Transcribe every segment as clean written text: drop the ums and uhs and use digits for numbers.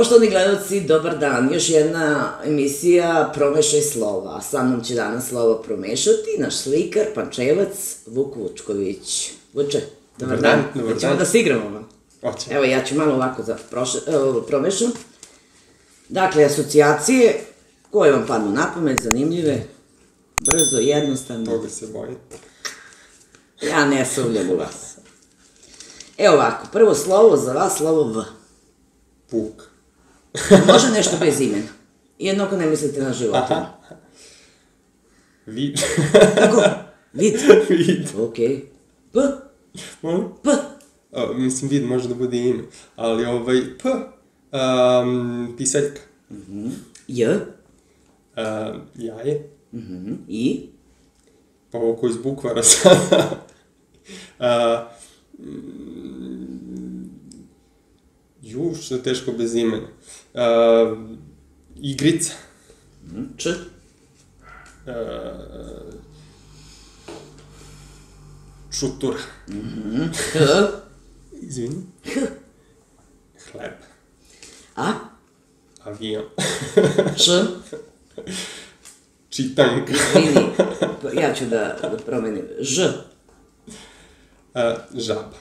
Poštovani gledalci, dobar dan. Još jedna emisija Promešaj slova. Sa mnom će danas slovo promešati naš slikar, pančevac Vuk Vučković. Vuče, dobar dan. Hoćemo da se igramo? Hoće. Evo, ja ću malo ovako da promešam. Dakle, asocijacije koje vam padnu na pamet, zanimljive, brzo, jednostavno. Toga se bojim. Ja ne sumnjam u vas. Evo ovako, prvo slovo za vas, slovo V. Vuk. Može nešto bez imena. Jednako ne mislite na životinju. Vid. Kako? Vid? Vid. Okej. P? Molim? P? Mislim, vid može da bude ime. Ali P. Pisaljka. J? Jaje. I? Pa oko iz bukvara sada. Što je teško bez imena. Igrica. Č? Čutura. H? Izvini. H? Hleb. A? Avion. Č? Čitanka. Izvini, ja ću da promenim. Ž? Žaba.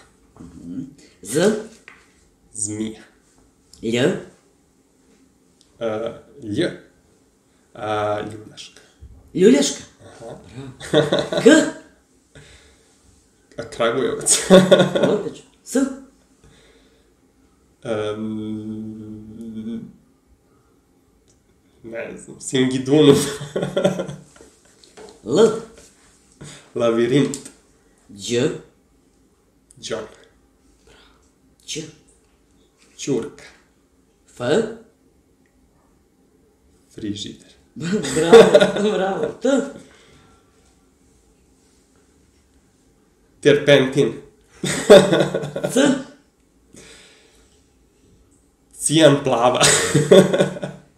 Z? Zmija. Lj? Lj. Ljuljaška. Ljuljaška? K? Kragujevac. Odlično. S? Ne znam, Singidunum. L? Lavirint. Đ? Džon. Ć? Ćurka. F? Frižider. Bravo, bravo. T? Terpentin. C? Cijan plava.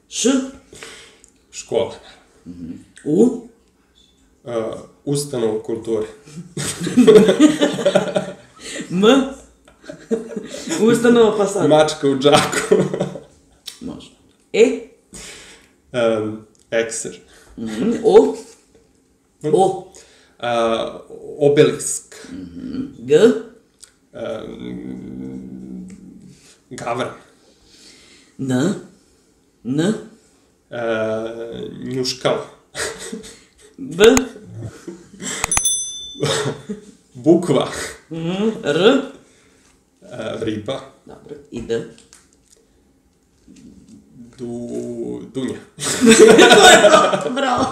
Š? Škola. U? Ustanova kulture. M? Ustanova pa sad. Mačka u džaku. Može. E? Ekser. O? O? Obelisk. G? Gavran. N? N? Njuškala. B? Bukva. R? Riba. Dobro. I D? Dunja. To je to, bravo.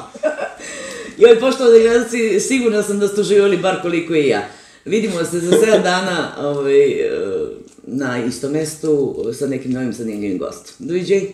Joj, poštovani gledalci, sigurna sam da ste uživali bar koliko i ja. Vidimo se za 7 dana na istom mestu sa nekim novim zanimljivim gostom. Doviđenja.